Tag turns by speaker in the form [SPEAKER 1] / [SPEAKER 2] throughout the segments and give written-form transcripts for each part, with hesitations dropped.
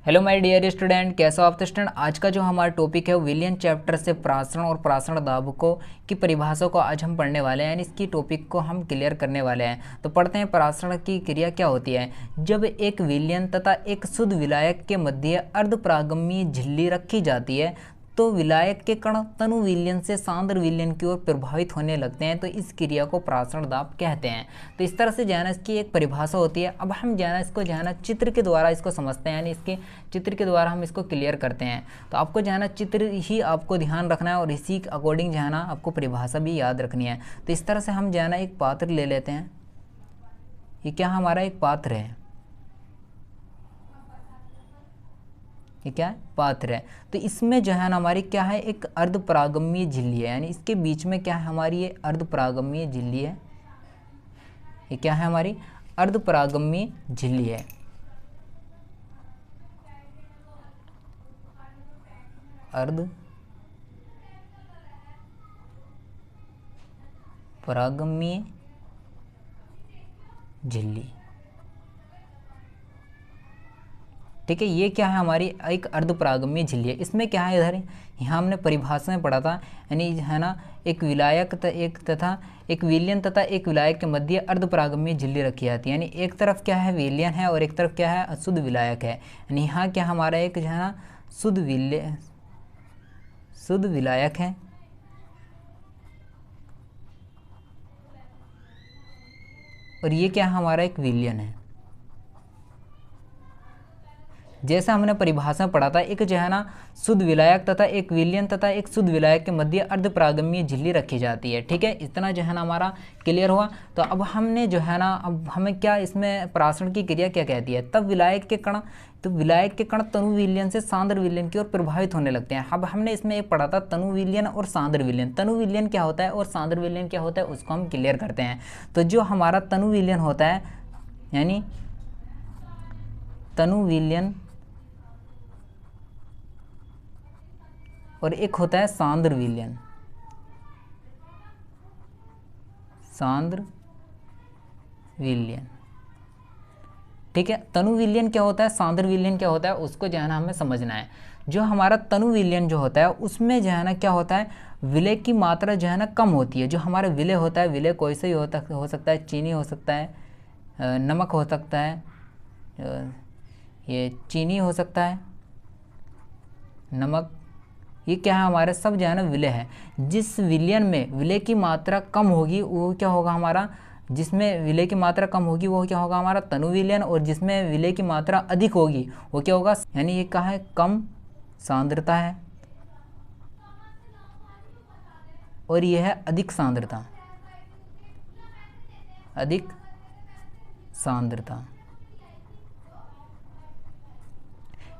[SPEAKER 1] Hello my dear student, कैसे हो आप? तो स्टूडेंट, आज का जो हमारा टॉपिक है विलियन चैप्टर से प्रासरण और प्रासरण दाबकों की परिभाषा को आज हम पढ़ने वाले हैं, यानी इसकी टॉपिक को हम क्लियर करने वाले हैं। तो पढ़ते हैं, प्रासरण की क्रिया क्या होती है। जब एक विलयन तथा एक शुद्ध विलायक के मध्य अर्धपरागम्य झिल्ली रखी जाती है तो विलायक के कण तनु विलयन से सांद्र विलयन की ओर प्रभावित होने लगते हैं, तो इस क्रिया को प्रासरण दाब कहते हैं। तो इस तरह से जो है ना इसकी एक परिभाषा होती है। अब हम जो है ना इसको जो है ना चित्र के द्वारा इसको समझते हैं, यानी इसके चित्र के द्वारा हम इसको क्लियर करते हैं। तो आपको जो है ना चित्र ही आपको ध्यान रखना है और इसी के अकॉर्डिंग जो है ना आपको परिभाषा भी याद रखनी है। तो इस तरह से हम जो है ना एक पात्र ले लेते हैं। ये क्या हमारा एक पात्र है, ये क्या है? पात्र है। तो इसमें जो है ना हमारी क्या है, एक अर्धपरागम्य झिल्ली है, यानी इसके बीच में क्या है हमारी, ये अर्धपरागम्य झिल्ली है। ये क्या है हमारी? अर्धपरागम्य झिल्ली है। अर्धपरागम्य झिल्ली, ठीक है। ये क्या है हमारी, एक अर्धपरागम्य झिल्ली है। इसमें क्या है, इधर यहाँ हमने परिभाषा में पढ़ा था, यानी है ना एक विलायक तथा एक विलयन तथा एक विलायक के मध्य अर्धपरागम्य झिल्ली रखी जाती है। यानी एक तरफ क्या है विलयन है और एक तरफ क्या है अशुद्ध विलायक है। यानी यहाँ क्या हमारा एक जो है ना शुद्ध विलायक है और ये क्या हमारा एक विलयन है। जैसा हमने परिभाषा में पढ़ा था, एक जो है ना शुद्ध विलायक तथा एक विलयन तथा एक शुद्ध विलायक के मध्य अर्धपरागम्य झिल्ली रखी जाती है, ठीक है। इतना जो है ना हमारा क्लियर हुआ। तो अब हमने जो है ना, अब हमें क्या इसमें प्रासरण की क्रिया क्या कहती है। तब विलायक के कण, तो विलायक के कण तनु विलयन से सांद्र विलयन की ओर प्रभावित होने लगते हैं। अब हमने इसमें एक पढ़ा था तनु विलयन और सांद्र विलयन। तनु विलयन क्या होता है और सांद्र विलयन क्या होता है, उसको हम क्लियर करते हैं। तो जो हमारा तनु विलयन होता है, यानी तनु विलयन, और एक होता है सांद्र विलयन। सांद्र विलयन, ठीक है। तनु विलयन क्या होता है, सांद्र विलयन क्या होता है, उसको जो है ना हमें समझना है। जो हमारा तनु विलयन जो होता है उसमें जो है ना क्या होता है, विलय की मात्रा जो है ना कम होती है। जो हमारा विलय होता है, विलय कोई से ही हो सकता है, चीनी हो सकता है, नमक हो सकता है, ये चीनी हो सकता है, नमक, ये क्या है हमारे सब जो है ना विलय है। जिस विलयन में विलय की मात्रा कम होगी वो क्या होगा हमारा, जिसमें विलय की मात्रा कम होगी वो क्या होगा हमारा तनु विलयन, और जिसमें विलय की मात्रा अधिक होगी वो क्या होगा, यानी ये क्या है कम सांद्रता है और यह है अधिक सांद्रता, अधिक सांद्रता।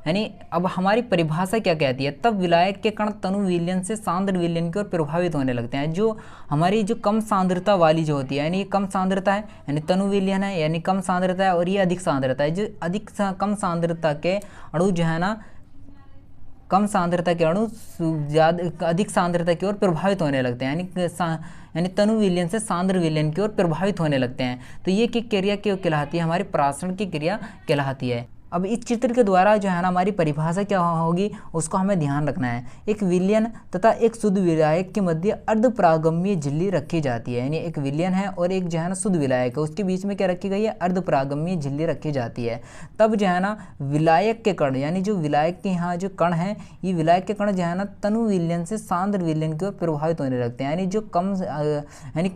[SPEAKER 1] यानी अब हमारी परिभाषा क्या कहती है, तब विलायक के कण तनु विलयन से सांद्र विलयन की ओर प्रभावित होने लगते हैं। जो हमारी जो कम सांद्रता वाली जो होती है, यानी ये कम सांद्रता है, यानी तनु विलयन है, यानी कम सांद्रता है, और ये अधिक सांद्रता है। जो कम सांद्रता के अणु जो है ना, कम सांद्रता के अणु ज़्यादा अधिक सांद्रता की ओर प्रभावित होने लगते हैं, यानी तनु विलयन से सांद्र विलयन की ओर प्रभावित होने लगते हैं। तो ये की क्रिया क्यों कहलाती है, हमारी प्रासरण की क्रिया कहलाती है। अब इस चित्र के द्वारा जो है ना हमारी परिभाषा क्या होगी उसको हमें ध्यान रखना है। एक विलयन तथा एक शुद्ध विलायक के मध्य अर्धपरागम्य झिल्ली रखी जाती है, यानी एक विलयन है और एक जो है ना शुद्ध विलायक है, उसके बीच में क्या रखी गई है, अर्धपरागम्य झिल्ली रखी जाती है। तब जो है ना विलायक के कण, यानी जो विलायक के यहाँ जो कण है, ये विलायक के कण जो है ना तनु विलयन से सांद्र विलयन की ओर प्रभावित होने लगते हैं, यानी जो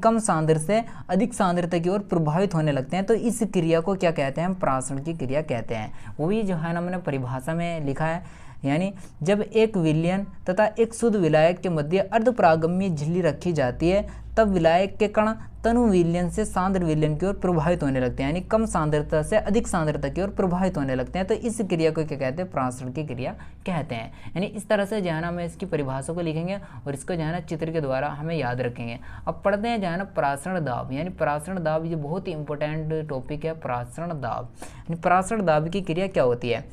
[SPEAKER 1] कम सांद्र से अधिक सांद्रता की ओर प्रभावित होने लगते हैं। तो इस क्रिया को क्या कहते हैं, हम प्रासरण की क्रिया कहते हैं। वो भी जो है ना मैंने परिभाषा में लिखा है, यानी जब एक विलयन तथा एक शुद्ध विलायक के मध्य अर्धपरागम्य झिल्ली रखी जाती है तब विलायक के कण तनु विलयन से सांद्र विलयन की ओर प्रभावित होने लगते हैं, यानी कम सांद्रता से अधिक सांद्रता की ओर प्रभावित होने लगते हैं। तो इस क्रिया को क्या कहते हैं, प्रासरण की क्रिया कहते हैं। यानी इस तरह से जो है ना हमें इसकी परिभाषा को लिखेंगे और इसको जो है ना चित्र के द्वारा हमें याद रखेंगे। अब पढ़ते हैं जो है ना प्रासरण दाब, यानी प्रासरण दाब ये बहुत ही इंपॉर्टेंट टॉपिक है। प्रासरण दाब, यानी प्रासरण दाब की क्रिया क्या होती है।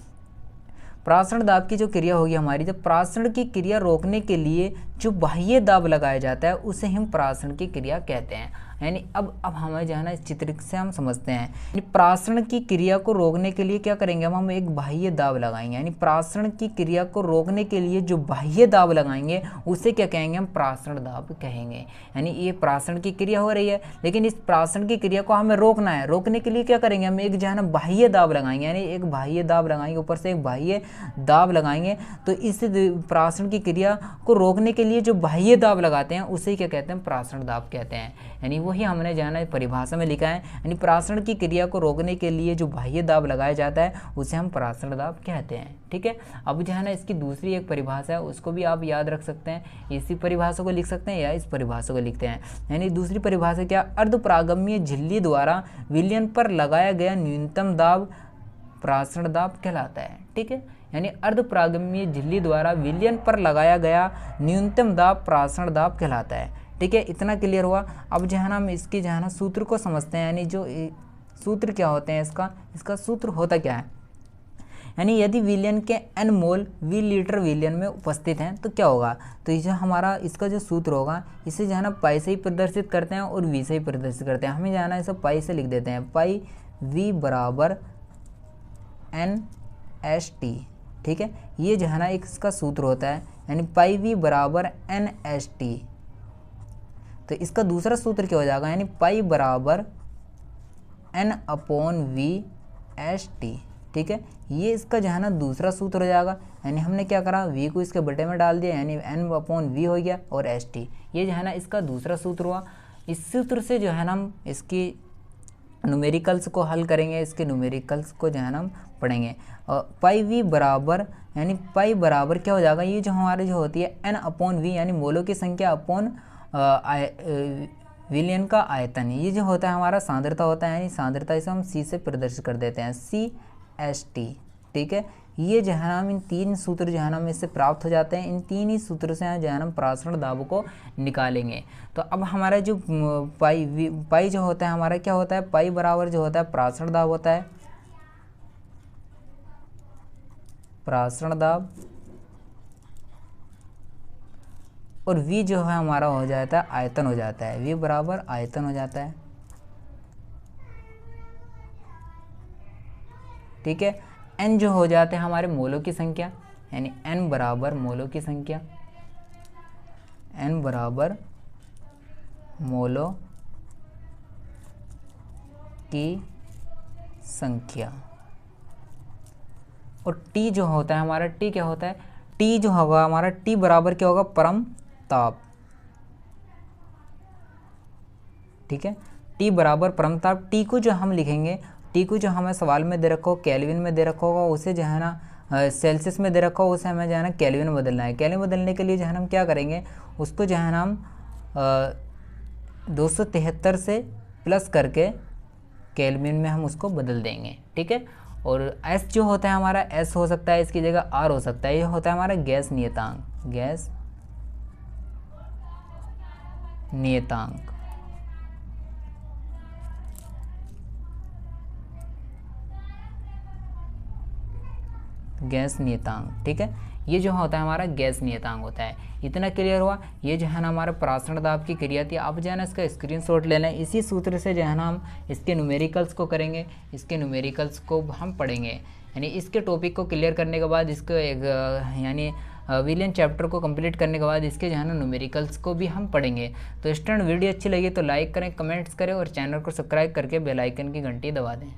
[SPEAKER 1] प्रासरण दाब की जो क्रिया होगी हमारी, जब प्रासरण की क्रिया रोकने के लिए जो बाह्य दाब लगाया जाता है उसे हम प्रासरण की क्रिया कहते हैं। यानी अब हमें जो है ना इस चित्र से हम समझते हैं, यानी प्रासरण की क्रिया को रोकने के लिए क्या करेंगे, हम एक बाह्य दाब लगाएंगे। यानी प्रासरण की क्रिया को रोकने के लिए जो बाह्य दाब लगाएंगे उसे क्या कहेंगे, हम प्रासरण दाब कहेंगे। यानी ये प्रासरण की क्रिया हो रही है, लेकिन इस प्रासरण की क्रिया को हमें रोकना है। रोकने के लिए क्या करेंगे, हम एक जो है ना बाह्य दाब लगाएंगे, यानी एक बाह्य दाब लगाएंगे, ऊपर से एक बाह्य दाब लगाएंगे। तो इस प्रासरण की क्रिया को रोकने के लिए जो बाह्य दाब लगाते हैं उसे क्या कहते हैं, प्रासरण दाब कहते हैं। यानी वही हमने जो है ना परिभाषा में लिखा है, यानी प्रासरण की क्रिया को रोकने के लिए जो बाह्य दाब लगाया जाता है उसे हम प्रासरण दाब कहते हैं। ठीक है, अब जो है ना इसकी दूसरी एक परिभाषा है, उसको भी आप याद रख सकते हैं, इसी परिभाषा को लिख सकते हैं या इस परिभाषा को लिखते हैं। यानी दूसरी परिभाषा क्या, अर्धपरागम्य झिल्ली द्वारा विलयन पर लगाया गया न्यूनतम दाब प्रासरण दाब कहलाता है। ठीक है, यानी अर्धपरागम्य झिल्ली द्वारा विलयन पर लगाया गया न्यूनतम दाब प्रासरण दाब कहलाता है। ठीक है, इतना क्लियर हुआ। अब जो है ना हम इसकी जो है ना सूत्र को समझते हैं, यानी जो सूत्र क्या होते हैं, इसका सूत्र होता क्या है। यानी यदि विलयन के n मोल V लीटर विलयन में उपस्थित हैं तो क्या होगा, तो ये जो हमारा इसका जो सूत्र होगा इसे जो है ना पाई से ही प्रदर्शित करते हैं और V से ही प्रदर्शित करते हैं। हमें जो है ना इसे पाई से लिख देते हैं, पाई V बराबर NST। ठीक है, ये जो है ना एक इसका सूत्र होता है, यानी पाई V बराबर NST। तो इसका दूसरा सूत्र क्या हो जाएगा, यानी पाई बराबर N/V/ST। ठीक है, ये इसका जो है ना दूसरा सूत्र हो जाएगा। यानी हमने क्या करा, V को इसके बटे में डाल दिया, यानी N/V हो गया, और ST ये जो है ना इसका दूसरा सूत्र हुआ। इस सूत्र से जो है ना हम इसकी न्यूमेरिकल्स को हल करेंगे, इसके न्यूमेरिकल्स को जो है ना हम पढ़ेंगे। और पाई V बराबर, यानी पाई बराबर क्या हो जाएगा, ये जो हमारे जो होती है N/V, यानी मोलों की संख्या अपॉन विलयन का आयतन, ये जो होता है हमारा सांद्रता होता है। यानी सांद्रता इसे हम C से प्रदर्शित कर देते हैं, CST। ठीक है, ये जो है हम इन तीन सूत्र जो है ना हम इससे प्राप्त हो जाते हैं। इन तीन ही सूत्र से जो है हम प्रासरण दाब को निकालेंगे। तो अब हमारा जो पाई जो होता है हमारा क्या होता है, पाई बराबर जो होता है प्रासरण दाब होता है, प्रासरण दाब, और V जो है हमारा हो जाता है आयतन हो जाता है, V बराबर आयतन हो जाता है। ठीक है, N जो हो जाते हैं हमारे मोलों की संख्या, यानी N बराबर मोलों की संख्या, N बराबर मोलों की संख्या। और T जो होता है हमारा, T क्या होता है, T जो होगा हमारा, T बराबर क्या होगा, परम ताप। ठीक है, T बराबर परम ताप। T को जो हम लिखेंगे, T को जो हमें सवाल में दे रखा हो केल्विन में दे रखा होगा, उसे जो है ना सेल्सियस में दे रखा हो, उसे हमें जो है ना केल्विन में बदलना है। केल्विन बदलने के लिए जो है ना हम क्या करेंगे, उसको जो है ना हम 273 से प्लस करके केल्विन में हम उसको बदल देंगे। ठीक है, और S जो होता है हमारा, S हो सकता है इसकी जगह R हो सकता है, ये होता है हमारा गैस नियतांक, गैस नियतांक। गैस नियतांक। ठीक है, ये जो होता है हमारा गैस नियतांक होता है। इतना क्लियर हुआ। ये जो है ना हमारा प्रासरण दाब की क्रिया थी। आप जो है ना इसका स्क्रीनशॉट ले लें, इसी सूत्र से जो है ना हम इसके न्यूमेरिकल्स को करेंगे, इसके न्यूमेरिकल्स को हम पढ़ेंगे। यानी इसके टॉपिक को क्लियर करने के बाद इसको एक यानी विलियन चैप्टर को कंप्लीट करने के बाद इसके जो है ना न्यूमेरिकल्स को भी हम पढ़ेंगे। तो स्टूडेंट वीडियो अच्छी लगी तो लाइक करें, कमेंट्स करें और चैनल को सब्सक्राइब करके बेल आइकन की घंटी दबा दें।